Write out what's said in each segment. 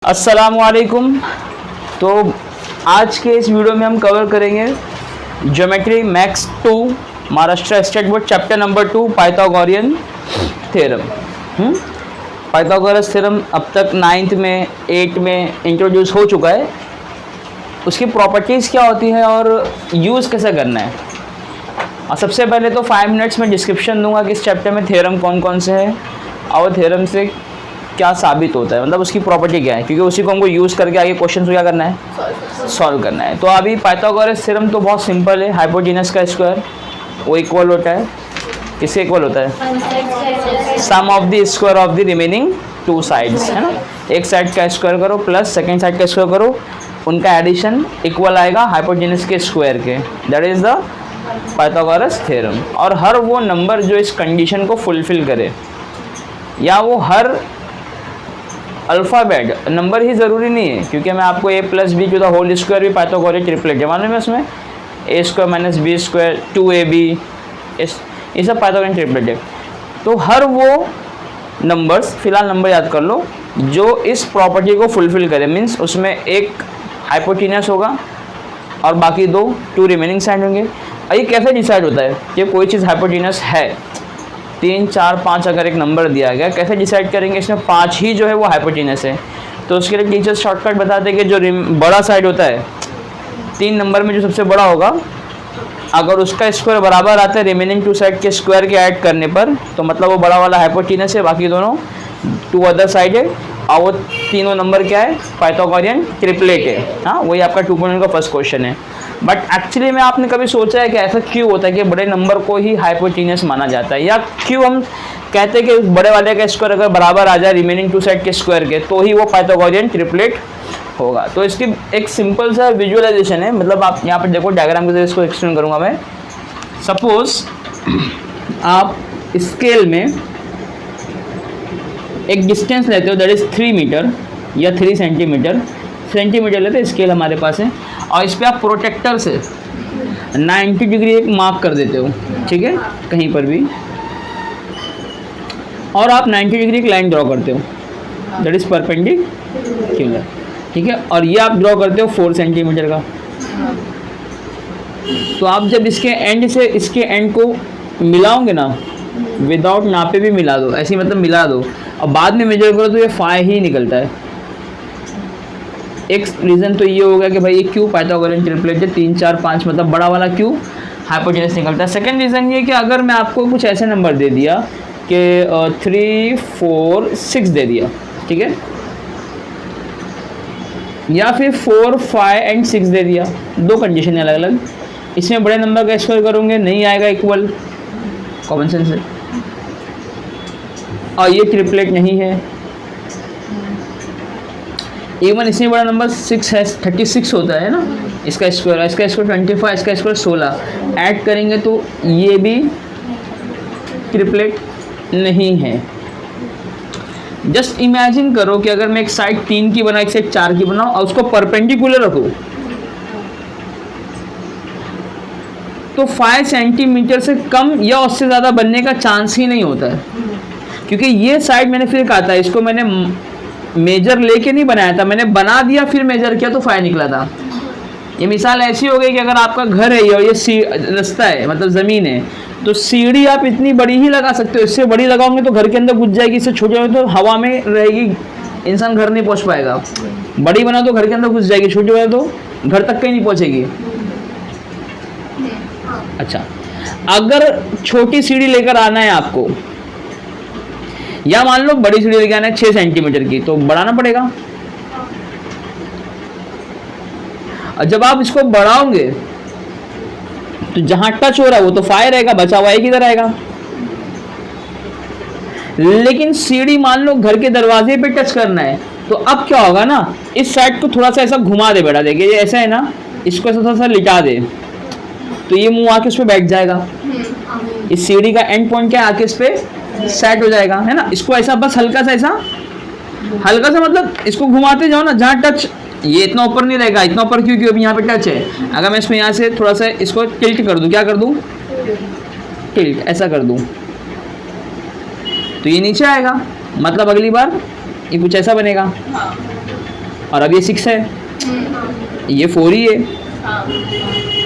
अस्सलामुअलैकुम। तो आज के इस वीडियो में हम कवर करेंगे geometry max 2 Maharashtra state board chapter number 2 Pythagorean theorem. Pythagoras theorem अब तक 9th में 8 में इंट्रोड्यूस हो चुका है। उसकी प्रॉपर्टीज़ क्या होती हैं और यूज़ कैसे करना है। और सबसे पहले तो 5 मिनट्स में डिस्क्रिप्शन दूंगा कि इस चैप्टर में थ्योरम कौन कौन से हैं और थ्योरम से क्या साबित होता है, मतलब उसकी प्रॉपर्टी क्या है, क्योंकि उसी को हमको यूज़ करके आगे क्वेश्चन को क्या करना है, सॉल्व करना है। तो अभी पाइथागोरस थ्योरम तो बहुत सिंपल है। हाइपोटेनस का स्क्वायर वो इक्वल होता है, किससे इक्वल होता है, sum of the square of the remaining 2 sides, है ना। एक साइड का स्क्वायर करो प्लस सेकेंड साइड का स्क्वायर करो, उनका एडिशन इक्वल आएगा हाइपोटेनस के स्क्वायर के। That is the Pythagoras theorem. और हर वो नंबर जो इस कंडीशन को फुलफिल करे, या वो हर अल्फ़ाबेट नंबर ही ज़रूरी नहीं है, क्योंकि मैं आपको a + b to the whole square भी पाइथागोरस ट्रिपलेट है मालूम है। उसमें a² - b² 2ab ये सब पाइथागोरस ट्रिपलेट है। तो हर वो नंबर्स, फिलहाल नंबर याद कर लो, जो इस प्रॉपर्टी को फुलफिल करे, मीन्स उसमें एक हाइपोटेनस होगा और बाकी 2 रिमेनिंग साइड होंगे। ये कैसे डिसाइड होता है कि कोई चीज़ हाइपोटेनस है? 3, 4, 5 अगर एक नंबर दिया गया, कैसे डिसाइड करेंगे इसमें 5 ही जो है वो हाइपोटेनस है? तो उसके लिए टीचर्स शॉर्टकट बताते हैं कि जो बड़ा साइड होता है, 3 नंबर में जो सबसे बड़ा होगा, अगर उसका स्क्वायर बराबर आता है रिमेनिंग 2 साइड के स्क्वायर के ऐड करने पर, तो मतलब वो बड़ा वाला हाइपोटेनस है, बाकी दोनों 2 अदर साइड है, और वो तीनों नंबर क्या है, पाइथागोरियन ट्रिपलेट है। हाँ, वही आपका 2.1 का फर्स्ट क्वेश्चन है। बट एक्चुअली में आपने कभी सोचा है कि ऐसा क्यों होता है कि बड़े नंबर को ही हाइपोटेनस माना जाता है, या क्यों हम कहते हैं कि बड़े वाले का स्क्वायर अगर बराबर आ जाए रिमेनिंग 2 साइड के स्क्वायर के, तो ही वो पाइथागोरियन ट्रिपलेट होगा? तो इसकी एक सिंपल सा विजुअलाइजेशन है, मतलब आप यहाँ पर देखो डायग्राम के जरिए इसको एक्सप्लेन करूँगा मैं। सपोज आप स्केल में एक डिस्टेंस लेते हो, दैट इज़ 3 मीटर या 3 सेंटीमीटर लेते हैं, स्केल हमारे पास है, और इस पर आप प्रोटेक्टर से 90 डिग्री एक मार्क कर देते हो, ठीक है, कहीं पर भी, और आप 90 डिग्री एक लाइन ड्रॉ करते हो, दैट इज़ परपेंडिकुलर, ठीक है, और ये आप ड्रॉ करते हो 4 सेंटीमीटर का। तो आप जब इसके एंड से इसके एंड को मिलाओगे ना, विदाउट नापे भी मिला दो, ऐसे मतलब मिला दो, और बाद में मेजर करो तो ये 5 ही निकलता है। एक रीज़न तो ये होगा कि भाई ये क्यों पाइथागोरियन ट्रिपलेट है, 3, 4, 5 मतलब बड़ा वाला क्यों हाइपोटेनस निकलता है। सेकंड रीज़न ये कि अगर मैं आपको कुछ ऐसे नंबर दे दिया कि 3, 4, 6 दे दिया, ठीक है, या फिर 4, 5 एंड 6 दे दिया, 2 कंडीशन है अलग अलग। इसमें बड़े नंबर का स्क्वायर करोगे नहीं आएगा इक्वल, कॉमन सेंस है, और ये ट्रिपलेट नहीं है। इवन इसमें बड़ा नंबर 6 है, 36 होता है ना, इसका स्क्वायर 25, इसका स्क्वायर 16 ऐड करेंगे तो ये भी ट्रिपलेट नहीं है। जस्ट इमेजिन करो कि अगर मैं एक साइड 3 की बनाऊँ, एक साइड 4 की बनाऊँ, और उसको परपेंडिकुलर रखूँ, तो 5 सेंटीमीटर से कम या उससे ज़्यादा बनने का चांस ही नहीं होता है, क्योंकि ये साइड मैंने फिर कहा था, इसको मैंने मेजर लेके नहीं बनाया था, मैंने बना दिया फिर मेजर किया तो 5 निकला था। ये मिसाल ऐसी हो गई कि अगर आपका घर है और ये रास्ता है, मतलब ज़मीन है, तो सीढ़ी आप इतनी बड़ी ही लगा सकते हो, इससे बड़ी लगाओगे तो घर के अंदर घुस जाएगी, इससे छोटी होगी तो हवा में रहेगी, इंसान घर नहीं पहुंच पाएगा। बड़ी बना तो घर के अंदर घुस जाएगी, छोटी बना तो घर तक कहीं नहीं पहुंचेगी। अच्छा, अगर छोटी सीढ़ी लेकर आना है आपको, या मान लो बड़ी सीढ़ी लेकर आना है 6 सेंटीमीटर की, तो बढ़ाना पड़ेगा। और जब आप इसको बढ़ाओगे तो जहां टच हो रहा है वो तो 5 रहेगा, बचा हुआ 1 इधर आएगा। लेकिन सीढ़ी मान लो घर के दरवाजे पे टच करना है, तो अब क्या होगा ना, इस साइड को थोड़ा सा ऐसा घुमा दे बेटा, देखिए ये ऐसा है ना, इसको थोड़ा सा लिटा दे, तो ये मुंह आके उस पर बैठ जाएगा। इस सीढ़ी का एंड पॉइंट क्या है, आके इस पे सेट हो जाएगा, है ना। इसको ऐसा बस हल्का सा मतलब इसको घुमाते जाओ ना, जहाँ टच, ये इतना ऊपर नहीं रहेगा, इतना ऊपर क्योंकि अभी यहाँ पे टच है। अगर मैं इसको यहाँ से थोड़ा सा इसको टिल्ट कर दूँ, क्या कर दूँ, टिल्ट ऐसा कर दूँ, तो ये नीचे आएगा, मतलब अगली बार ये कुछ ऐसा बनेगा। और अब ये 6 है, ये 4 ही है।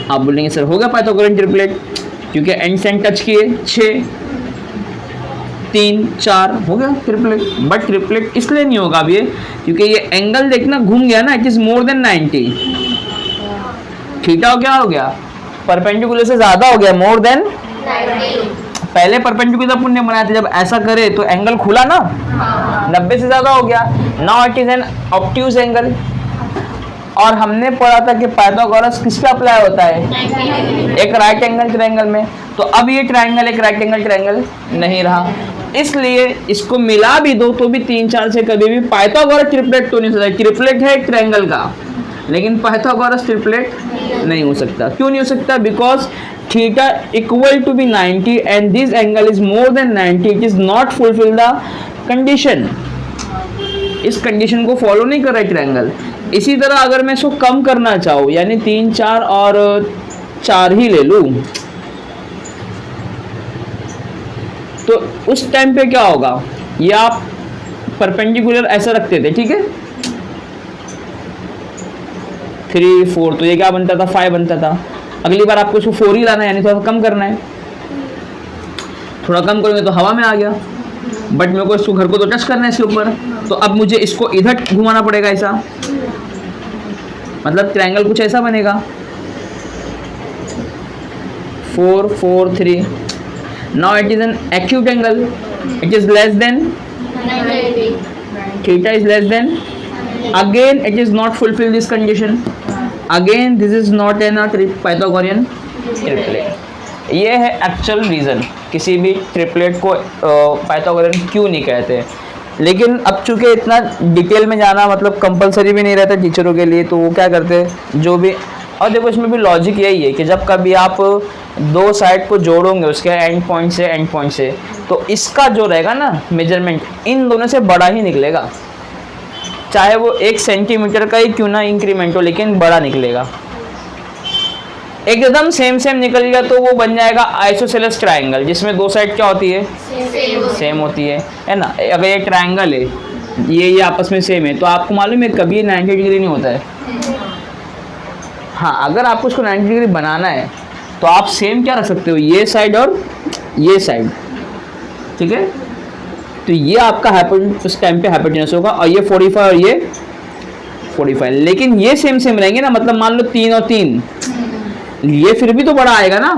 आप बोलेंगे सर हो गया पाइथागोरन ट्रिपलेट, क्योंकि एंड से एंड टच किए 6 3 4 हो गया ट्रिपलेट। बट ट्रिपलेट इसलिए नहीं होगा अब ये, क्योंकि ये एंगल देखना घूम गया ना, it is more than 90। Theta हो गया परपेंडिकुलर से ज्यादा हो गया, मोर देन 90। पहले परपेंडिकुलर पुण्य बनाया था, जब ऐसा करे तो एंगल खुला ना, 90 से ज्यादा हो गया। Now it is an obtuse angle. और हमने पढ़ा था कि पाइथागोरस किस पे अप्लाई होता है, एक राइट एंगल ट्रायंगल में। तो अब ये ट्रायंगल एक राइट एंगल ट्रायंगल नहीं रहा, इसलिए इसको मिला भी दो तो भी 3 4 से कभी भी पाइथागोरस ट्रिपलेट तो नहीं हो सकता। ट्रिपलेट है एक ट्रायंगल का, लेकिन पाइथागोरस ट्रिपलेट नहीं हो सकता। क्यों नहीं हो सकता? Because theta equal to be 90 and this angle is more than 90, it is not fulfil the condition. इस कंडीशन को फॉलो नहीं कर रहा है ट्रायंगल। इसी तरह अगर मैं इसको कम करना चाहूँ, यानी 3 4 और 4 ही ले लूँ, तो उस टाइम पे क्या होगा, ये आप परपेंडिकुलर ऐसा रखते थे, ठीक है, 3 4, तो ये क्या बनता था 5 बनता था। अगली बार आपको इसको 4 ही लाना है, यानी थोड़ा कम करना है। थोड़ा कम करेंगे तो हवा में आ गया, बट मेरे को इसको घर को तो टच करना है इसके ऊपर, तो अब मुझे इसको इधर घुमाना पड़ेगा ऐसा, मतलब ट्रायंगल कुछ ऐसा बनेगा 4 4 3। Now it is an acute angle, it is less than theta is less than, again it is not fulfil this condition, again this is not an Pythagorean triplet. ये है एक्चुअल रीज़न किसी भी triplet को Pythagorean क्यों नहीं कहते। लेकिन अब चूंकि इतना डिटेल में जाना मतलब कंपलसरी भी नहीं रहता टीचरों के लिए, तो वो क्या करते हैं जो भी, और देखो इसमें भी लॉजिक यही है कि जब कभी आप दो साइड को जोड़ोगे उसके एंड पॉइंट से, तो इसका जो रहेगा ना मेजरमेंट इन दोनों से बड़ा ही निकलेगा, चाहे वो 1 सेंटीमीटर का ही क्यों ना इंक्रीमेंट हो, लेकिन बड़ा निकलेगा। एकदम सेम निकल गया तो वो बन जाएगा आइसोसेलेस ट्रायंगल, जिसमें दो साइड क्या होती है, सेम होती है ना। अगर ये ट्रायंगल है, ये आपस में सेम है, तो आपको मालूम है कभी 90 डिग्री नहीं होता है। हाँ, अगर आपको इसको 90 डिग्री बनाना है तो आप सेम क्या रख सकते हो, ये साइड और ये साइड, ठीक है। तो ये आपका उस टाइम पे हाइपोटेनस होगा, और ये 45 और ये 45, लेकिन ये सेम रहेंगे ना, मतलब मान लो 3 और 3, ये फिर भी तो बड़ा आएगा ना।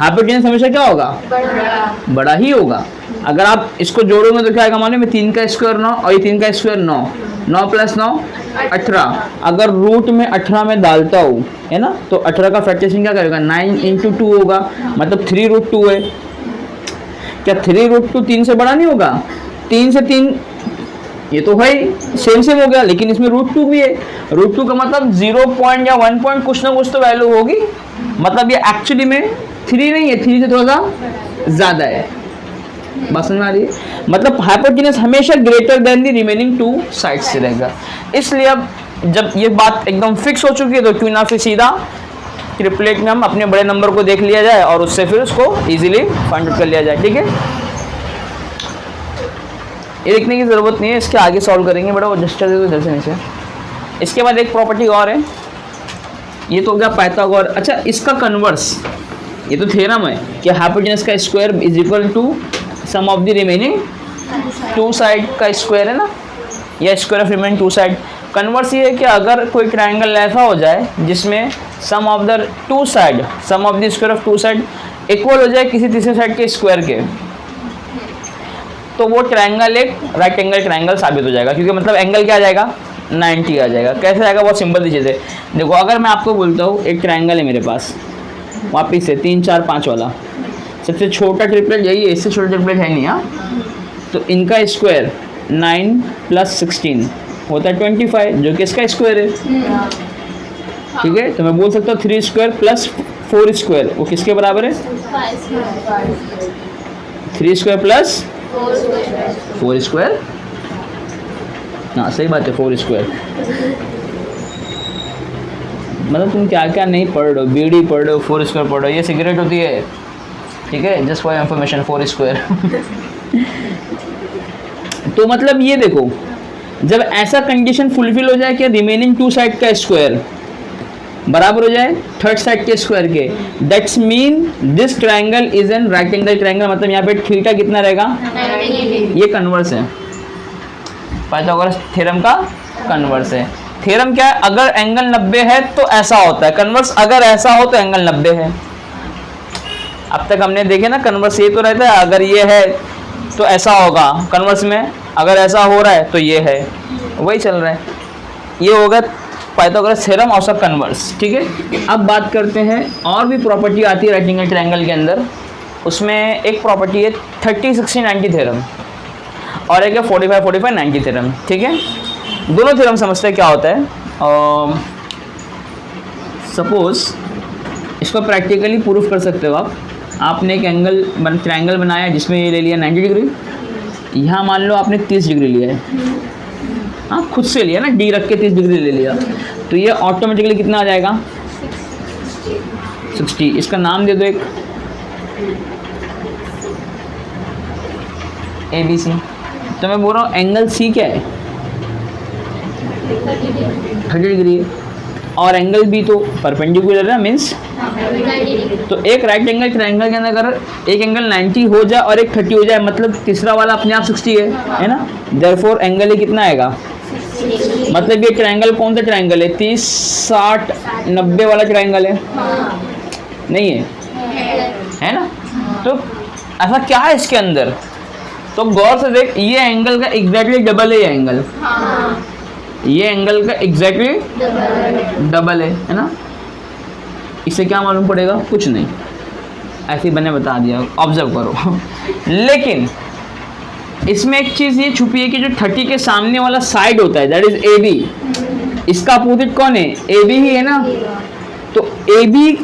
हाइपोटेनस हमेशा क्या होगा, बड़ा ही होगा। अगर आप इसको जोड़ोगे तो क्या आएगा, मालूम है 3 का स्क्वायर 9 और ये 3 का स्क्वायर 9, 9 + 9 18। अगर रूट में 18 में डालता हूँ, है ना, तो 18 का फ्रैक्शन क्या करेगा, 9 × 2 होगा, मतलब 3√2 है। क्या 3√2 3 से बड़ा नहीं होगा? 3 से 3 ये तो है सेम हो गया, लेकिन इसमें √2 भी है। √2 का मतलब 0 पॉइंट या 1 पॉइंट कुछ ना कुछ तो वैल्यू होगी, मतलब ये एक्चुअली में 3 नहीं है, 3 से थोड़ा सा ज़्यादा है। बात समझ में आ रही है? मतलब हाइपोटेनस हमेशा greater than the remaining 2 side से रहेगा। इसलिए अब जब ये बात एकदम फिक्स हो चुकी है, तो क्यों ना फिर सीधा ट्रिपलेट में हम अपने बड़े नंबर को देख लिया जाए और उससे फिर उसको इजीली फाइंड आउट कर लिया जाए, ठीक है। ये लिखने की ज़रूरत नहीं है, इसके आगे सॉल्व करेंगे, बड़ा वो जस्टर दे दो इधर से नीचे। इसके बाद एक प्रॉपर्टी और है, ये तो हो गया पाइथागोरस। अच्छा, इसका कन्वर्स, ये तो थ्योरम है कि हाइपोटेनस का square is equal to sum of the remaining 2 side का स्क्वायर है ना, या square of remaining 2 side. Converse ये है कि अगर कोई ट्रायंगल ऐसा हो जाए जिसमें sum of the 2 side, sum of the square of 2 side equal हो जाए किसी तीसरे साइड के स्क्वायर के, तो वो ट्रायंगल एक राइट एंगल ट्रायंगल साबित हो जाएगा, क्योंकि मतलब एंगल क्या आ जाएगा, 90 आ जाएगा। कैसे आएगा, बहुत सिंपल सी चीज़ है। देखो, अगर मैं आपको बोलता हूँ एक ट्रायंगल है मेरे पास, वापिस से 3 4 5 वाला, सबसे छोटा ट्रिपलेट यही है, इससे छोटा ट्रिपलेट है नहीं। हाँ, तो इनका स्क्वायर 9 + 16 होता है 25, जो कि इसका स्क्वायर है, ठीक है। तो मैं बोल सकता हूँ 3 स्क्वायर + 4 स्क्वायर, वो किसके बराबर है, 3 स्क्वायर + 4 स्क्वायर। हाँ, सही बात है, 4 स्क्वायर। मतलब तुम क्या क्या नहीं पढ़ रहे हो, बीड़ी पढ़ रहे हो, 4 स्क्वायर पढ़ रहे हो, ये सिगरेट होती है, ठीक है, जस्ट फॉर इंफॉर्मेशन, 4 स्क्वायर। तो मतलब ये देखो, जब ऐसा कंडीशन फुलफिल हो जाए कि रिमेनिंग टू साइड का स्क्वायर बराबर हो जाए थर्ड साइड के स्क्वायर के, that's mean this triangle is an right angle triangle, मतलब यहाँ पे थीटा कितना रहेगा, ये कन्वर्स है, पाइथागोरस थ्योरम का कन्वर्स है। थ्योरम क्या है, अगर एंगल 90 है तो ऐसा होता है, कन्वर्स अगर ऐसा हो तो एंगल 90 है। अब तक हमने देखे ना, कन्वर्स ये तो रहता है अगर ये है तो ऐसा होगा, कन्वर्स में अगर ऐसा हो रहा है तो ये है, वही चल रहा है। ये होगा पाइथागोरस थ्योरम और सब कन्वर्स, ठीक है। अब बात करते हैं और भी प्रॉपर्टी आती है राइट एंगल ट्रायंगल के अंदर, उसमें एक प्रॉपर्टी है 30, 60, 90 थ्योरम और एक है 45, 45, 90 थ्योरम, ठीक है। दोनों थ्योरम समझते हैं क्या होता है। सपोज इसको प्रैक्टिकली प्रूफ कर सकते हो आप। आपने एक ट्रायंगल बनाया जिसमें ये ले लिया 90 डिग्री, यहाँ मान लो आपने 30 डिग्री लिया है, हाँ खुद से लिया ना, डी रख के 30 डिग्री ले लिया, तो ये ऑटोमेटिकली कितना आ जाएगा 60। इसका नाम दे दो एक ABC। तो मैं बोल रहा हूँ एंगल C क्या है 30 डिग्री है, और एंगल B तो परपेंडिकुलर है मीन्स, तो एक राइट एंगल ट्रायंगल के अंदर अगर एक एंगल 90 हो जाए और एक 30 हो जाए, मतलब तीसरा वाला अपने आप 60 है ना, देयरफॉर एंगल ये कितना आएगा, मतलब ये ट्रायंगल कौन सा ट्रायंगल है, 30, 60, 90 वाला ट्रायंगल है, नहीं है ना। तो ऐसा क्या है इसके अंदर, तो गौर से देख, ये एंगल का एग्जैक्टली डबल है, ये एंगल, ये एंगल का एग्जैक्टली डबल है ना। इससे क्या मालूम पड़ेगा, कुछ नहीं, ऐसे ही मैंने बता दिया, ऑब्जर्व करो। लेकिन इसमें एक चीज़ ये छुपी है कि जो 30 के सामने वाला साइड होता है दैट इज AB, इसका अपोजिट कौन है, AB ही है ना। तो AB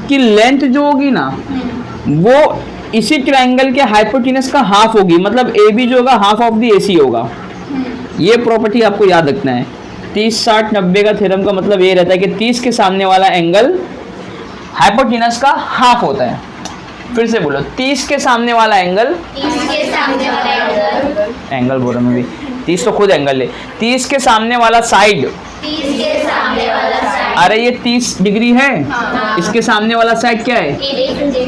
की लेंथ जो होगी ना वो इसी ट्रायंगल के हाइपोटेनस का हाफ होगी, मतलब AB जो होगा हाफ ऑफ द AC होगा। ये प्रॉपर्टी आपको याद रखना है। 30, 60, 90 का थ्योरम का मतलब ये रहता है कि 30 के सामने वाला एंगल हाइपोटेनस का हाफ होता है। फिर से बोलो, 30 के सामने वाला एंगल, एंगल बोल रहा मैं भी, 30 तो खुद एंगल है, 30 के सामने वाला साइड, अरे ये 30 डिग्री है, इसके सामने वाला साइड क्या है,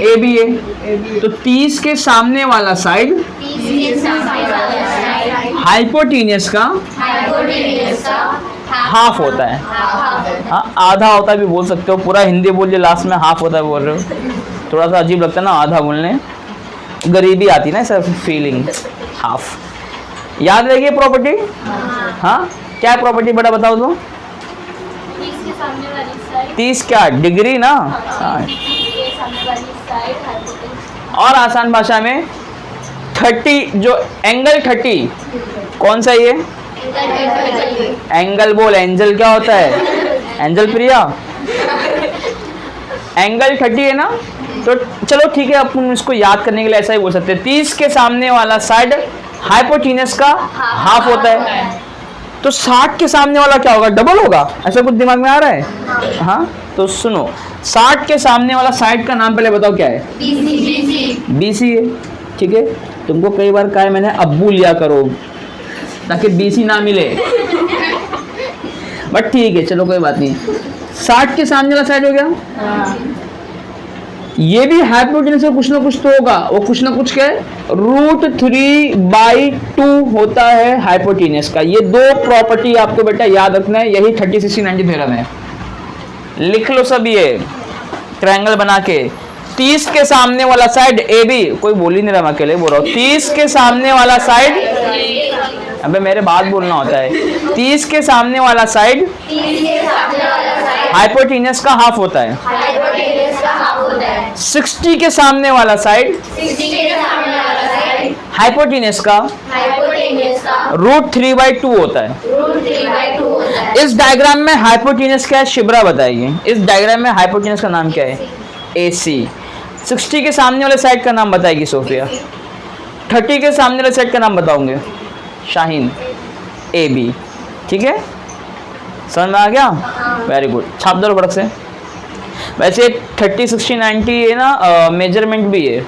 AB है। तो 30 के सामने वाला साइड हाइपोटेनस का हाफ होता है, हाँ आधा होता है भी बोल सकते हो, पूरा हिंदी बोलिए लास्ट में हाफ होता है बोल रहे हो, थोड़ा सा अजीब लगता है ना आधा बोलने, गरीबी आती ना सर फीलिंग, हाफ। याद रहेगी प्रॉपर्टी, हाँ क्या है प्रॉपर्टी बेटा बताओ तो, 30 क्या डिग्री ना, हाँ। और आसान भाषा में 30 जो एंगल 30 कौन सा ये एंगल, बोल एंजल क्या होता है, एंजल प्रिया, एंगल 30 है ना। तो चलो ठीक है, अपन इसको याद करने के लिए ऐसा ही बोल सकते हैं, 30 के सामने वाला साइड हाइपोटेनस का हाफ होता है, तो 60 के सामने वाला क्या होगा, डबल होगा, ऐसा कुछ दिमाग में आ रहा है, हाँ। तो सुनो, 60 के सामने वाला साइड का नाम पहले बताओ क्या है, BC है, ठीक है। तुमको कई बार कहा है मैंने अब्बू लिया करो ताकि BC ना मिले, बट ठीक है चलो कोई बात नहीं। 60 के सामने वाला साइड हो गया, ये भी हाइपोटेनस से कुछ ना कुछ तो होगा, वो कुछ ना कुछ क्या है, √3/2 होता है हाइपोटेनस का। ये दो प्रॉपर्टी आपको बेटा याद रखना है, यही 30, 60, 90 थ्योरम है, लिख लो सब ये ट्रायंगल बना के। 30 के सामने वाला साइड AB, कोई बोल ही नहीं रहा, मैं अकेले बोल रहा हूँ, 30 के सामने वाला साइड, अबे मेरे बात बोलना होता है, 30 के सामने वाला साइड हाइपोटेनस का हाफ होता है, 60 के सामने वाला साइड हाइपोटेनस का √3/2 होता है। इस डायग्राम में हाइपोटेनस क्या है शिब्रा बताइए, इस डायग्राम में हाइपोटेनस का नाम क्या है, AC। 60 के सामने वाले साइड का नाम बताएगी सोफिया, 30 के सामने वाले साइड का नाम बताओगे शाहीन, AB, ठीक है, समझ में आ गया, वेरी गुड, छाप दो फटक से। वैसे 30, 60, 90 है ना, मेजरमेंट भी है,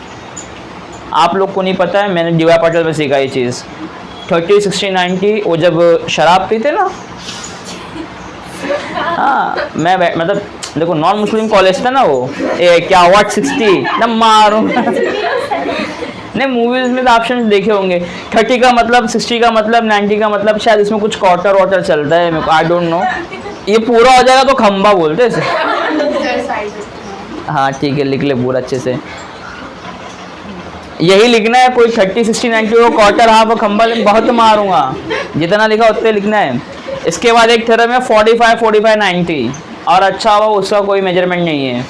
आप लोग को नहीं पता है, मैंने DY पाटिल में सीखा ये चीज़। 30, 60, 90 वो जब शराब पीते ना, हाँ मैं मतलब देखो नॉन मुस्लिम कॉलेज था ना वो, क्या व्हाट 60 ना मारूं नहीं मूवीज में तो ऑप्शन देखे होंगे, 30 का मतलब 60 का मतलब 90 का मतलब, शायद इसमें कुछ क्वार्टर वाटर चलता है मेरे को, आई डोंट नो। ये पूरा हो जाएगा तो खंबा बोलते हैं इसे। हाँ ठीक है, लिख ले पूरा अच्छे से, यही लिखना है, कोई 30, 60, 90 को क्वार्टर हाफ और खंबा बहुत मारूंगा, जितना लिखा उतने लिखना है। इसके बाद एक थ्योरम है 45, 45, 90, और अच्छा हुआ उसका कोई मेजरमेंट नहीं है।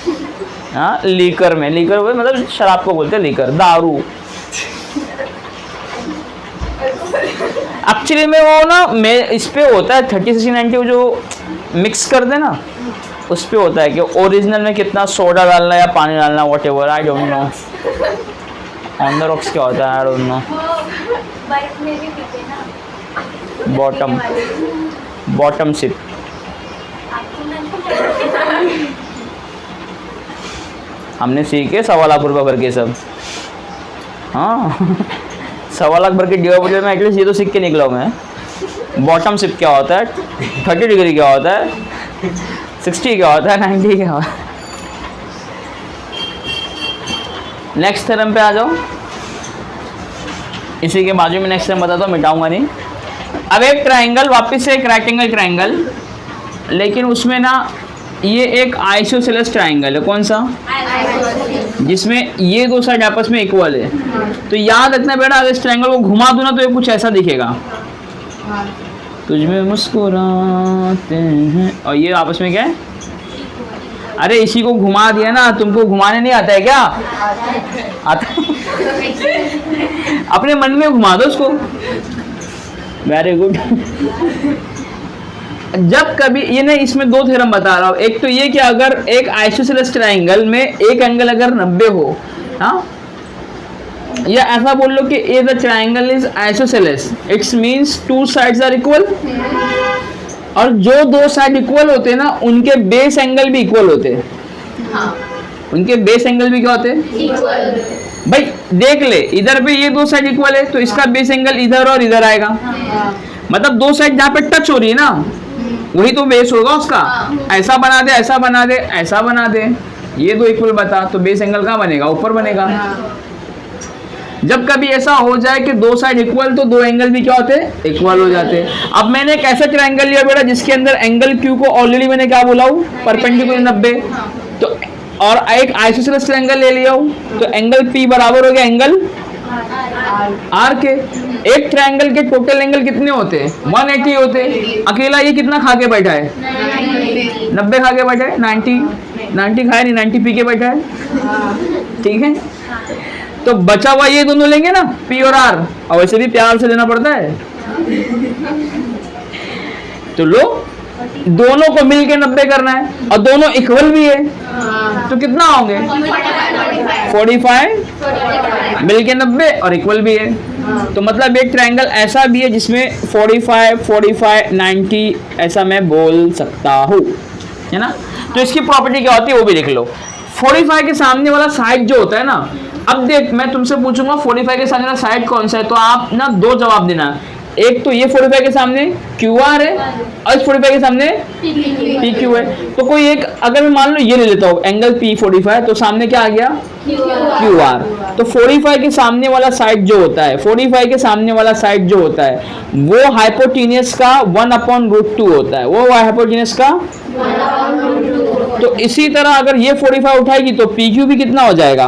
हाँ लीकर में, लीकर मतलब शराब को बोलते हैं लीकर, दारू। एक्चुअली में वो ना इस पे होता है 30, 60, 90 जो मिक्स कर दे ना, उस पे होता है कि ओरिजिनल में कितना सोडा डालना है या पानी डालना, whatever, I don't know. On the rocks क्या होता है, I don't know. Bottom sip. हमने सीखे 1.25 लाख रुपये भर के सब। हाँ 1.25 लाख भर के डिओ में एटलीस्ट ये तो सीख के निकला हूँ मैं। बॉटम सिप क्या होता है, 30 डिग्री क्या होता है, 60 क्या होता है, 90 क्या होता है। नेक्स्ट थ्योरम पे आ जाओ, इसी के बाजू में नेक्स्ट थ्योरम बताता हूँ, मिटाऊंगा नहीं। अब एक ट्राइंगल, वापस से एक रेक्टेंगल ट्राइंगल, लेकिन उसमें ना ये एक आइसोसेलेस ट्राइंगल है। कौन सा? जिसमें ये दो साइड आपस में इक्वल है। तो याद रखना बेटा, अगर इस ट्राइंगल को घुमा दूं ना तो ये कुछ ऐसा दिखेगा, तुझमें मुस्कुराते हैं, और ये आपस में क्या है? अरे इसी को घुमा दिया ना, तुमको घुमाने नहीं आता है क्या? आता अपने मन में घुमा दो उसको। Very good. जब कभी ये नहीं, इसमें दो थ्योरम बता रहा हूँ। एक तो ये कि अगर एक आइसोसेलेस ट्राइंगल में एक एंगल अगर 90 हो, हाँ, या ऐसा बोल लो कि a the triangle is isosceles, it's means two sides are equal, और जो दो साइड इक्वल होते हैं ना उनके बेस एंगल भी इक्वल होते हैं। हाँ। उनके बेस एंगल भी क्या होते हैं? इक्वल। भाई देख ले, इधर पे ये दो साइड इक्वल है तो इसका बेस एंगल इधर और इधर आएगा। हाँ। मतलब दो साइड जहाँ पे टच हो रही है ना वही तो बेस होगा उसका। ऐसा बना दे, ऐसा बना दे, ऐसा बना दे, ये दो इक्वल बता, तो बेस एंगल कहाँ बनेगा? ऊपर बनेगा। जब कभी ऐसा हो जाए कि दो साइड इक्वल, तो दो एंगल भी क्या होते हैं? इक्वल हो जाते हैं। अब मैंने एक ऐसा ट्रायंगल लिया बेटा जिसके अंदर एंगल क्यू को ऑलरेडी मैंने क्या बोला हूँ? परपेंडिकुलर 90। तो और एक आइसोसेलेस ट्रायंगल ले लिया हूँ, तो एंगल पी बराबर हो गया एंगल आर के। एक ट्रायंगल के टोटल एंगल कितने होते हैं? 180 होते हैं। अकेला ये कितना खा के बैठा है? 90 खा के बैठा है। 90 खाया नहीं, 90 पी के बैठा है। ठीक है, तो बचा हुआ ये दोनों लेंगे ना, पी और आर, और वैसे भी प्यार से लेना पड़ता है। तो लो, दोनों को मिलके 90 करना है और दोनों इक्वल भी है, तो कितना होंगे? 45 मिलके 90 और इक्वल भी है। तो मतलब एक ट्रायंगल ऐसा भी है जिसमें 45, 45, 90 ऐसा मैं बोल सकता हूँ, है ना। तो इसकी प्रॉपर्टी क्या होती है वो भी लिख लो। 45 के सामने वाला साइड जो होता है ना, अब देख मैं तुमसे पूछूंगा 45 के सामने वाला साइड कौन सा है, तो आप ना दो जवाब देना। एक तो ये 45 के सामने QR है और इस 45 के सामने PQ है। तो कोई एक, अगर मैं मान लो ये ले लेता हूँ एंगल P45, तो सामने क्या आ गया? QR। तो 45 के सामने वाला साइड जो होता है, 45 के सामने वाला साइड जो होता है वो हाइपोटेनियस का 1/√2 होता है। वो हाइपोटेनियस का 1/√2। तो इसी तरह अगर ये 45 उठाएगी तो PQ भी कितना हो जाएगा?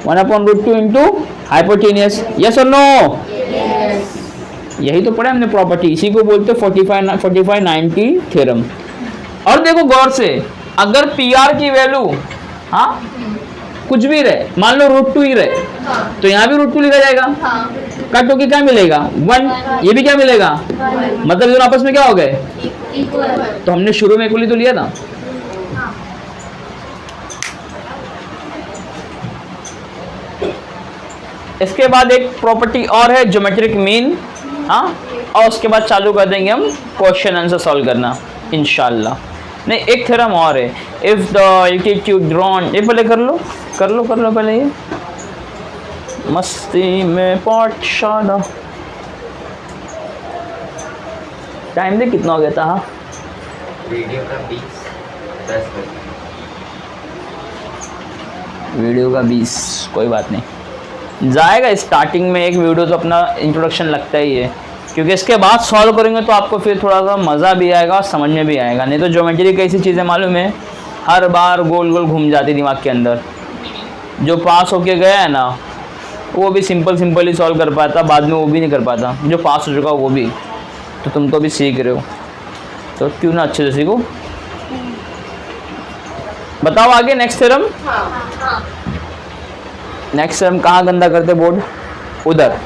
1/√2 इंटू हाइपोटेनियस। यस और नो? यही तो पढ़े हमने प्रॉपर्टी, इसी को बोलते 45-90 थ्योरम। और देखो गौर से, अगर PR की वैल्यू हाँ कुछ भी रहे, मान लो √2 ही रहे, तो यहाँ भी √2 लिखा जाएगा। कट होके क्या मिलेगा? 1। ये भी क्या मिलेगा? मतलब दोनों आपस में क्या हो गए? तो हमने शुरू में इक्वल ही तो लिया था। इसके बाद एक प्रॉपर्टी और है ज्योमेट्रिक मीन, हाँ, और उसके बाद चालू कर देंगे हम क्वेश्चन आंसर सॉल्व करना इंशाल्लाह। नहीं, एक थ्योरम और है, इफ द एल्टीट्यूड ड्रॉन, ये पहले कर लो पहले ये मस्ती में पाठशाला। टाइम दे कितना हो गया था? वीडियो का 20-10 बजे। वीडियो का 20, कोई बात नहीं, जाएगा। स्टार्टिंग में एक वीडियो तो अपना इंट्रोडक्शन लगता ही है, क्योंकि इसके बाद सॉल्व करेंगे तो आपको फिर थोड़ा सा मज़ा भी आएगा और समझ में भी आएगा। नहीं तो ज्योमेट्री कैसी चीज़ें मालूम है, हर बार गोल गोल घूम जाती दिमाग के अंदर। जो पास होके गया है ना, वो भी सिंपल ही सॉल्व कर पाता, बाद में वो भी नहीं कर पाता। जो पास हो चुका वो भी, तो तुम तो भी सीख रहे हो, तो क्यों ना अच्छे से सीखो। बताओ आगे नेक्स्ट थ्योरम। नेक्स्ट थ्योरम कहाँ गंदा करते बोर्ड? उधर।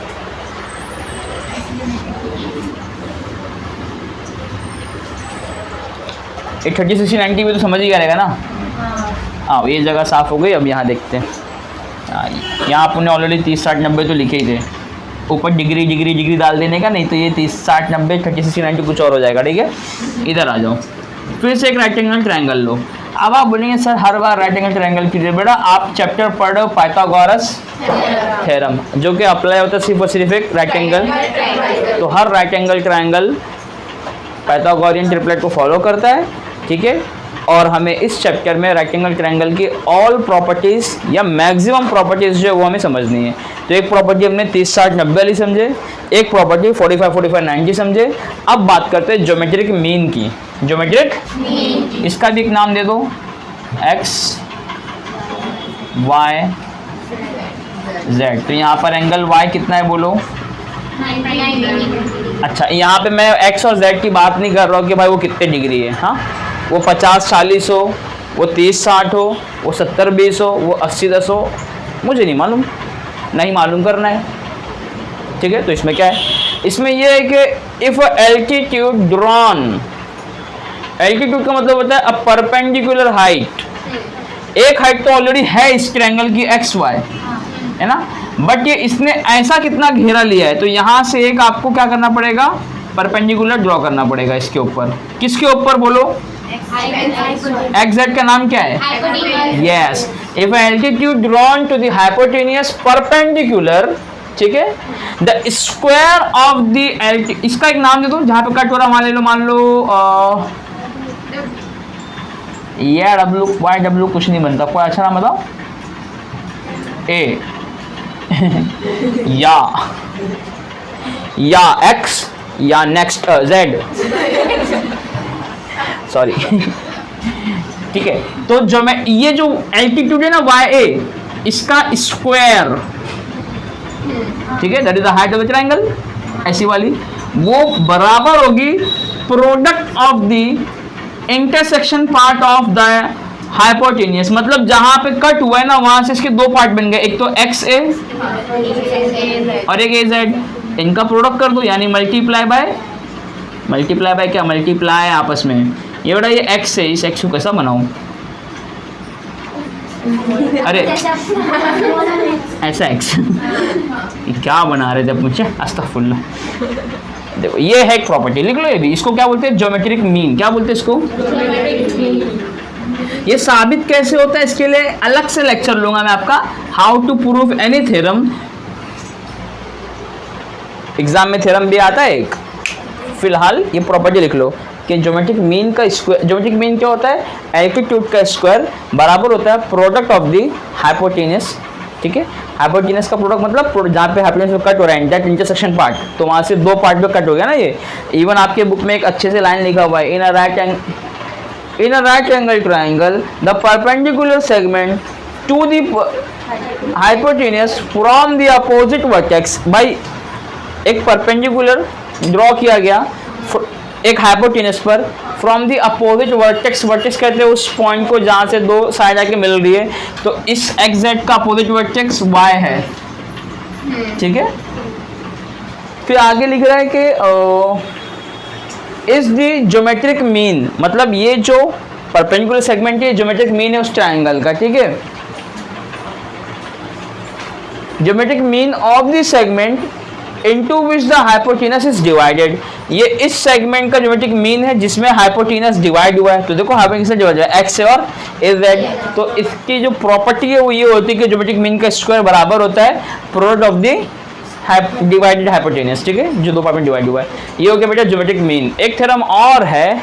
ये 30, 60, 90 में तो समझ ही रहेगा ना। हाँ, ये जगह साफ हो गई। अब यहाँ देखते हैं। यहाँ आपने ऑलरेडी 30, 60, 90 तो लिखे ही थे। ऊपर डिग्री डाल देने का, नहीं तो ये 30, 60, 90, 30, 60, 90 कुछ और हो जाएगा। ठीक है, इधर आ जाओ। फिर से एक राइट एंगल ट्रायंगल लो। अब आप बोलेंगे सर हर बार राइट एंगल ट्रायंगल कीजिए। बेटा आप चैप्टर पढ़ रहे हो पाइथागोरस थ्योरम, जो कि अप्लाई होता है सिर्फ और सिर्फ एक राइट एंगल। तो हर right angle triangle Pythagorean triplet को फॉलो करता है। ठीक है, और हमें इस चैप्टर में राइट एंगल ट्रायंगल की ऑल प्रॉपर्टीज़ या मैक्सिमम प्रॉपर्टीज़ जो है वो हमें समझनी है। तो एक प्रॉपर्टी हमने 30, 60, 90 वाली समझे, एक प्रॉपर्टी 45, 45, 90 समझे। अब बात करते हैं ज्योमेट्रिक मीन की। ज्योमेट्रिक मीन, इसका भी एक नाम दे दो, x, y, z। तो यहाँ पर एंगल y कितना है बोलो? 90। अच्छा, यहाँ पे मैं x और z की बात नहीं कर रहा हूँ कि भाई वो कितने डिग्री है। हाँ, वो 50, 40 हो, वो 30, 60 हो, वो 70, 20 हो, वो 80, 10 हो, मुझे नहीं मालूम, नहीं मालूम करना है। ठीक है, तो इसमें क्या है? इसमें ये है कि इफ एल्टीट्यूड ड्रॉन, एल्टीट्यूड का मतलब होता है अ परपेंडिकुलर हाइट। एक हाइट तो ऑलरेडी है इस ट्रायंगल की एक्स वाई, है ना, बट ये इसने ऐसा कितना घेरा लिया है, तो यहाँ से एक आपको क्या करना पड़ेगा? परपेंडिकुलर ड्रॉ करना पड़ेगा इसके ऊपर। किसके ऊपर बोलो? एक्स का नाम क्या है? Yes, if altitude drawn to the hypotenuse perpendicular, ठीक है, the square of the altitude, इसका एक नाम दे दो जहां पे कट हो रहा, मान लो या डब्ल्यू वाई डब्ल्यू कुछ नहीं बनता, कोई अच्छा नाम बताओ। ए या एक्स या नेक्स्ट जेड, सॉरी। ठीक है, तो जो मैं ये जो एल्टीट्यूड है ना वाई ए, इसका स्क्वायर, ठीक है, that is the height of the triangle, ऐसी वाली, वो बराबर होगी product of the intersection part of the hypotenuse. मतलब जहां पे कट हुआ है ना, वहां से इसके दो पार्ट बन गए, एक तो एक्स ए और एक ए जेड। इनका प्रोडक्ट कर दो, यानी मल्टीप्लाई बाय क्या? मल्टीप्लाई आपस में। ये बड़ा ये एक्स है, इस एक्स को कैसा बनाऊं? अरे ऐसा एक्स क्या बना रहे थे मुझे, अस्तगफुरुल्लाह। देखो ये है एक प्रॉपर्टी, लिख लो ये भी। इसको क्या बोलते हैं? Geometric mean. क्या बोलते हैं इसको? ये साबित कैसे होता है, इसके लिए अलग से लेक्चर लूंगा मैं आपका, how to prove any theorem. Exam में थ्योरम भी आता है एक। फिलहाल ये प्रॉपर्टी लिख लो कि ज्योमेट्रिक मीन का स्क्वायर, ज्योमेट्रिक मीन क्या होता है? एल्टीट्यूड का स्क्वायर बराबर होता है प्रोडक्ट ऑफ द हाइपोटेनस। ठीक है, हाइपोटेनस का प्रोडक्ट मतलब जहाँ पे हाइपोटेनस कट हो रहा है, दैट इंटरसेक्शन पार्ट, तो वहाँ से दो पार्ट में कट हो गया ना ये। इवन आपके बुक में एक अच्छे से लाइन लिखा हुआ है, in a right angle triangle the perpendicular segment to the hypotenuse from the opposite vertex. भाई एक परपेंडिकुलर ड्रॉ किया गया एक हाइपोटेनस पर from the opposite vertex. Vertex कहते हैं उस पॉइंट को जहाँ से दो साइड आके मिल रही है, तो इस एक्जेक्ट का अपोजिट वर्टेक्स y है। ठीक है, फिर आगे लिख रहा है कि इज द ज्योमेट्रिक मीन, मतलब ये जो परपेंडिकुलर सेगमेंट है ज्योमेट्रिक मीन है उस ट्रायंगल का। ठीक है, geometric mean of the segment into which the hypotenuse is divided, ये इस सेगमेंट का ज्योमेट्रिक मीन है जिसमें हाइपोटेनस डिवाइड हुआ है। तो देखो हाइपोटेनस डिवाइड हुआ है, एक्स से और ए जेड। तो इसकी जो प्रॉपर्टी है वो ये होती है कि ज्योमेट्रिक मीन का स्क्वायर बराबर होता है product of the divided hypotenuse, ठीक है, जो दो पार्ट में डिवाइड हुआ है। ये हो गया बेटा ज्योमेट्रिक मीन। एक थ्योरम और है,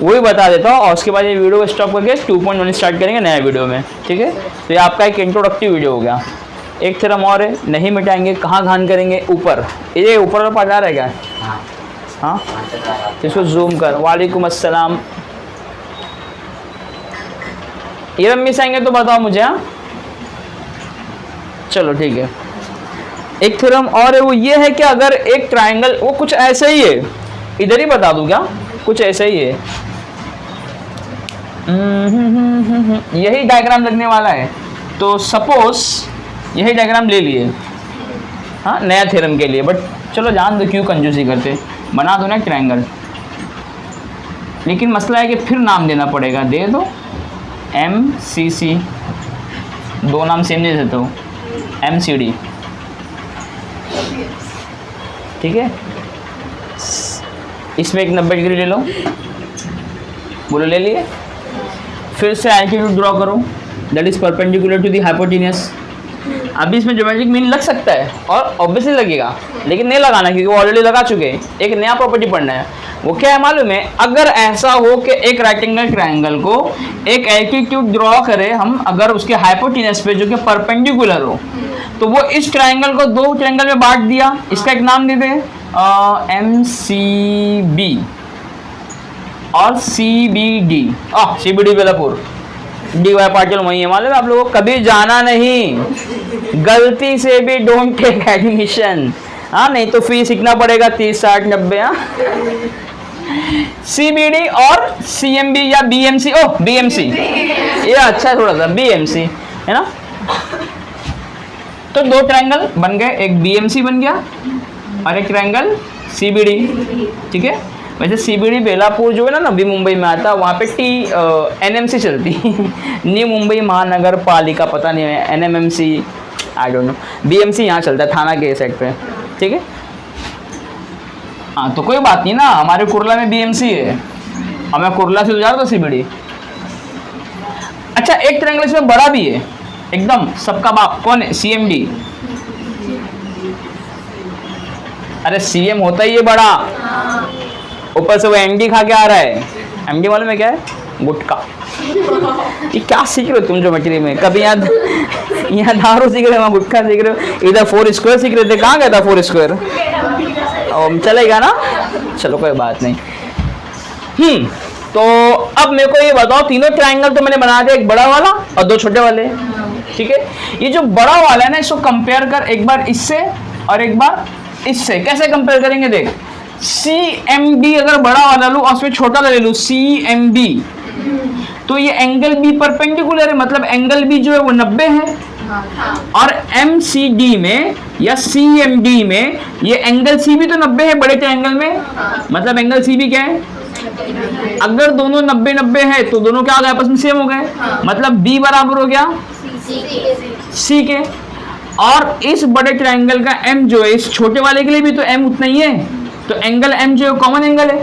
वही बता देता हूँ, और उसके बाद ये वीडियो को स्टॉप करके 2.1 स्टार्ट करेंगे नया वीडियो में, ठीक है। तो ये आपका एक इंट्रोडक्टिव वीडियो हो गया। एक थ्योरम और है, नहीं मिटाएंगे, कहाँ घान करेंगे, ऊपर, ये ऊपर वाला पार्ट आ रहा है क्या? हाँ, तो इसको जूम कर। वालेकुम अस्सलाम। ये मिस आएंगे तो बताओ मुझे। हाँ चलो ठीक है। एक थ्योरम और है, वो ये है कि अगर एक ट्राइंगल, वो कुछ ऐसे ही है, इधर ही बता दूं क्या, कुछ ऐसे ही है, यही डायग्राम लगने वाला है। तो सपोज यही डायग्राम ले लिए, हाँ, नया थ्योरम के लिए, बट चलो जान दो, क्यों कंजूसी करते, बना दो ना ट्रायंगल। लेकिन मसला है कि फिर नाम देना पड़ेगा, दे दो MCC, दो नाम सेम दे देते हो, MCD, ठीक है। इसमें एक 90 डिग्री ले लो, बोलो ले लिए। फिर से एल्टीट्यूड ड्रॉ करो, that is perpendicular to the hypotenuse. अभी इसमें ज्योमेट्रिक मीन लग सकता है और ऑब्वियसली लगेगा, लेकिन नहीं लगाना क्योंकि वो ऑलरेडी लगा चुके हैं। एक नया प्रॉपर्टी पढ़ना है, वो क्या है मालूम है? अगर ऐसा हो कि एक रेक्टेंगल ट्रायंगल को एक एल्टीट्यूड ड्रॉ करें हम, अगर उसके हाइपोटेनस पे जो कि परपेंडिकुलर हो, तो वो इस ट्रायंगल को दो ट्रायंगल में बांट दिया। इसका एक नाम दे दें MCB और CBD। CBD Belapur, DY Patil वही है, मालूम है आप लोगों को? कभी जाना नहीं, गलती से भी डोंट टेक एडमिशन, हाँ, नहीं तो फी सीखना पड़ेगा 30, 60, 90। हाँ, CBD और CMB या BMC, BMC, ये अच्छा है थोड़ा सा, BMC है ना। तो दो ट्रायंगल बन गए, एक BMC बन गया और एक ट्रायंगल CBD, ठीक है। वैसे CBD बेलापुर जो है ना, नवी मुंबई में आता है, वहाँ पे NMC चलती न्यू मुंबई महानगर पालिका, पता नहीं है, NMMC, I don't no. BMC यहाँ चलता है थाना के साइड पे, ठीक है। हाँ तो कोई बात नहीं ना, हमारे कुरला में BMC है, और मैं कुरला से तो जा रहा था CBD। अच्छा, एक ट्रायंगल इसमें बड़ा भी है एकदम, सबका बाप कौन है? CMD। अरे CM होता ही है बड़ा, ऊपर से वो MD खा के आ रहा है। MD मालूम है क्या है? गुटखा। ये क्या सीख रहे हो तुम ज्योमेट्री में? कभी यहाँ दारू सीख रहे हो, वहाँ गुटखा सीख रहे हो, इधर 4 स्क्वायर सीख रहे थे, कहाँ गया था 4 स्क्वायर? चलेगा ना, चलो कोई बात नहीं। तो अब मेरे को ये बताओ, तीनों ट्रायंगल तो मैंने बना दिया, एक बड़ा वाला और दो छोटे वाले, ठीक है। ये जो बड़ा वाला है ना, इसको कंपेयर कर एक बार इससे और एक बार इससे। कैसे कंपेयर करेंगे देख, CMD अगर बड़ा वाला लूँ और उसमें छोटा ले लूँ CMB, तो ये एंगल B परपेंडिकुलर है, मतलब एंगल B जो है वो 90 है। और MCD में या CMD में ये एंगल C भी तो 90 है बड़े ट्रायंगल में, मतलब एंगल C भी क्या है? अगर दोनों 90-90 है तो दोनों क्या हो गए? आपस में सेम हो गए, मतलब B बराबर हो गया C के। और इस बड़े ट्रायंगल का M जो है, इस छोटे वाले के लिए भी तो M उतना ही है, तो एंगल M जो है कॉमन एंगल है।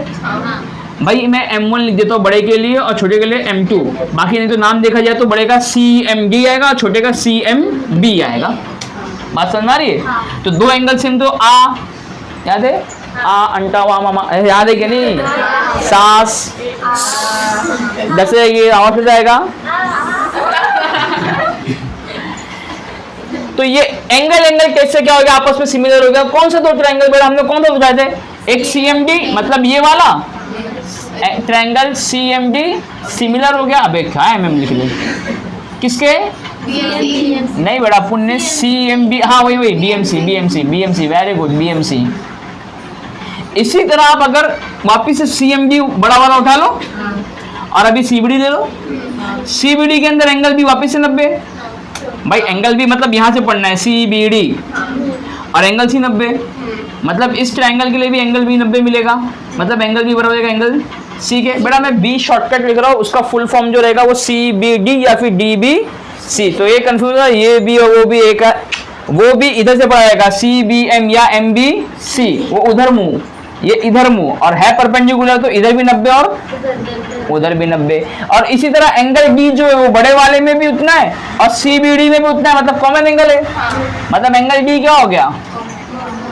भाई मैं M1 लिख देता हूँ बड़े के लिए और छोटे के लिए M2, बाकी नहीं तो नाम देखा जाए तो बड़े का CMD आएगा और छोटे का CMB आएगा। बात समझ आ रही है? तो दो एंगल सेम, तो याद है? अंटा वा मामा, याद है क्या? नहीं, सास 10 ये आवाज हो जाएगा। तो ये एंगल टेस्ट से क्या हो गया? आपस में सिमिलर हो गया। कौन सा दो ट्रायंगल बेटा हमने कौन सा बताए थे? एक CMD, मतलब ये वाला ट्रायंगल CMD सिमिलर हो गया। अबे क्या MM लिख ली किसके? नहीं बेटा अपन ने CMB, हाँ वही BMC, वेरी गुड BMC। इसी तरह आप अगर वापिस से CMD बड़ा वाला उठा लो और अभी CBD ले लो, CBD के अंदर एंगल भी वापिस से 90। भाई एंगल भी मतलब यहाँ से पढ़ना है CBD, और एंगल C 90, मतलब इस ट्रायंगल के लिए भी एंगल B 90 मिलेगा, मतलब एंगल B बराबर एंगल C के। बेटा मैं B शॉर्टकट लिख रहा हूँ, उसका फुल फॉर्म जो रहेगा वो CBD या फिर DBC। तो ये कंफ्यूज है, ये भी और वो भी एक, वो भी इधर से पढ़ा जाएगा CBM या MBC, वो उधर मुंह, ये इधर मुंह और है परपेंडिकुलर, तो इधर भी 90 और उधर भी 90। और इसी तरह एंगल डी जो है वो बड़े वाले में भी उतना है और CBD में भी उतना है, मतलब कॉमन एंगल है। मतलब एंगल डी क्या हो गया,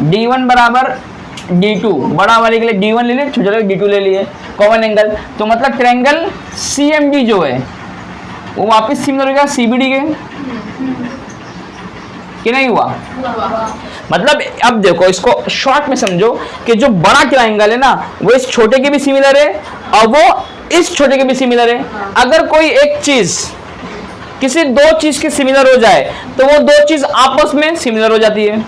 D1 बराबर D2, बड़ा वाले के लिए D1 ले लिए, छोटे वाले D2 ले लिए, कॉमन एंगल। तो मतलब ट्रायंगल CMD जो है वो वापस सिमिलर हो गया CBD के, कि नहीं हुआ? मतलब अब देखो इसको शॉर्ट में समझो कि जो बड़ा ट्रायंगल है ना वो इस छोटे के भी सिमिलर है और वो इस छोटे के भी सिमिलर है। अगर कोई एक चीज किसी दो चीज के सिमिलर हो जाए तो वो दो चीज आपस में सिमिलर हो जाती है।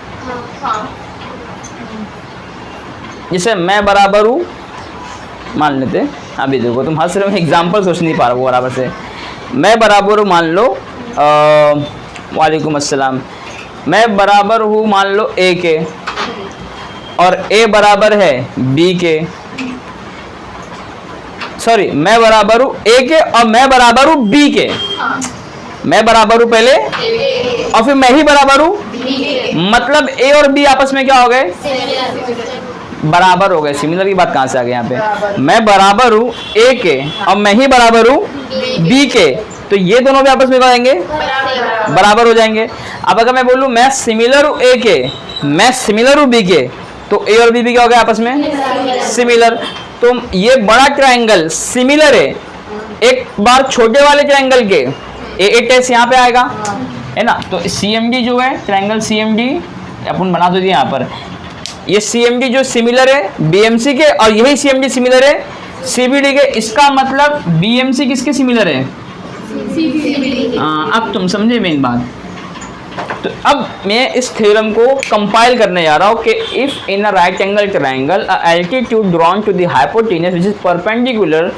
जैसे मैं बराबर हूं, मान लेते हैं, अभी देखो तुम हंस रहे हो, एग्जाम्पल सोच नहीं पा रहे हो बराबर से। मैं बराबर हूं, मान लो वालेकुम अस्सलाम, मैं बराबर हूँ मान लो A के और A बराबर है B के, सॉरी मैं बराबर हूँ A के और मैं बराबर हूँ B के। मैं बराबर हूँ पहले और फिर मैं ही बराबर हूँ, मतलब A और B आपस में क्या हो गए, बराबर हो गए। सिमिलर की बात कहाँ से आ गई यहाँ पे, मैं बराबर हूँ A के और मैं ही बराबर हूँ B के, तो ये दोनों भी आपस में क्या हो जाएंगे, बराबर हो जाएंगे। अब अगर मैं बोलूं मैं सिमिलर हूं A के, मैं सिमिलर हूं B के, तो A और B भी क्या हो गया आपस में, सिमिलर। तो ये बड़ा ट्रायंगल सिमिलर है एक बार छोटे वाले ट्रायंगल के, A टेस्ट यहाँ पे आएगा, है ना। तो CMD जो है ट्रायंगल CMD अपन बना दो यहाँ पर, ये CMD जो सिमिलर है BMC के और यही CMD सिमिलर है CBD के। इसका मतलब BMC किसके सिमिलर है, अब तुम समझे मेन बात। तो अब मैं इस थ्योरम को कंपाइल करने जा रहा हूँ कि if in a right angle triangle altitude drawn to the hypotenuse which is perpendicular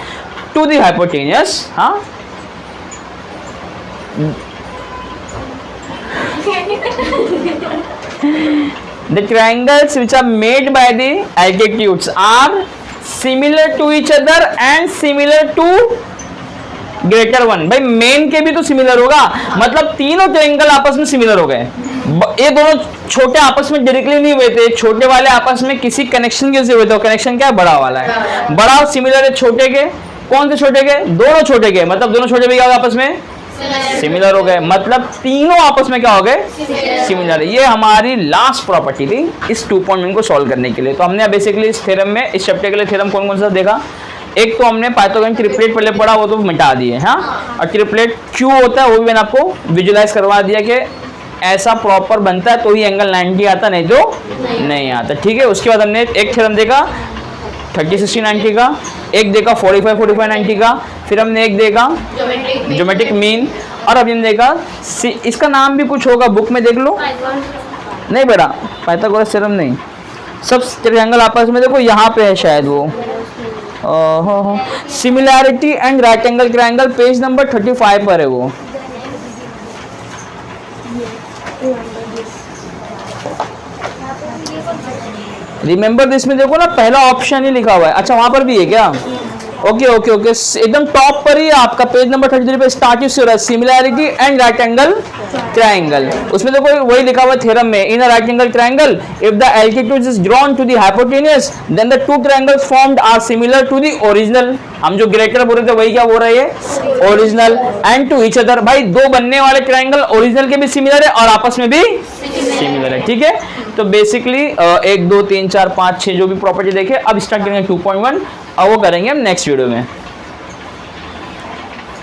to the hypotenuse, हाँ the triangles which are made by the altitudes are similar to each other and similar to greater one. भाई main के भी तो similar होगा, मतलब तीनों triangle आपस में सिमिलर हो गए। ये दोनों छोटे आपस में डायरेक्टली नहीं हुए थे, छोटे वाले आपस में किसी कनेक्शन के हुए थे। कनेक्शन क्या है, बड़ा वाला है, बड़ा सिमिलर है छोटे के। कौन से छोटे के, दोनों छोटे के, मतलब दोनों छोटे भी क्या हो गए आपस में, सिमिलर हो गए, मतलब तीनों आपस में क्या हो गए, सिमिलर। ये हमारी लास्ट प्रॉपर्टी थी इस 2.1 को सॉल्व करने के लिए। तो हमने बेसिकली इस थ्योरम में, इस चैप्टर के लिए थ्योरम कौन कौन सा देखा, एक तो हमने पाइथागोरस ट्रिपलेट पहले पढ़ा, वो तो मिटा दिए, हाँ। और ट्रिपलेट क्यों होता है वो भी मैंने आपको विजुलाइज करवा दिया कि ऐसा प्रॉपर बनता है तो ही एंगल 90 आता, नहीं तो नहीं आता, ठीक है। उसके बाद हमने एक थ्योरम देखा 30 60 90 का, एक देखा 45 45 90 का, फिर हमने एक देखा ज्योमेट्रिक मीन, और अभी हमने देखा इसका नाम भी कुछ होगा, बुक में देख लो। नहीं बेटा, पाइथागोरस थ्योरम नहीं, सब ट्रायंगल आपस में देखो यहाँ पे है शायद वो, similarity and right angle triangle, page number 35 पर है वो। रिमेंबर दिस में देखो ना, पहला ऑप्शन ही लिखा हुआ है। अच्छा वहां पर भी है क्या, ओके ओके ओके, एकदम टॉप पर ही आपका पेज नंबर 33 पे स्टार्ट से हो रहा है, similarity and right angle triangle. उसमें देखो वही लिखा हुआ है थ्योरम में, in a right angle triangle if the altitude is drawn to the hypotenuse then the two triangles formed are similar to the original. हम जो ग्रेटर बोल रहे थे वही क्या बोल रहे हैं, original, and to each other. भाई दो बनने वाले ट्रायंगल ओरिजिनल के भी सिमिलर है और आपस में भी सिमिलर है, ठीक है। तो बेसिकली 1 2 3 4 5 6 जो भी प्रॉपर्टी देखे, अब स्टार्ट करेंगे 2.1 और वो करेंगे हम नेक्स्ट वीडियो में।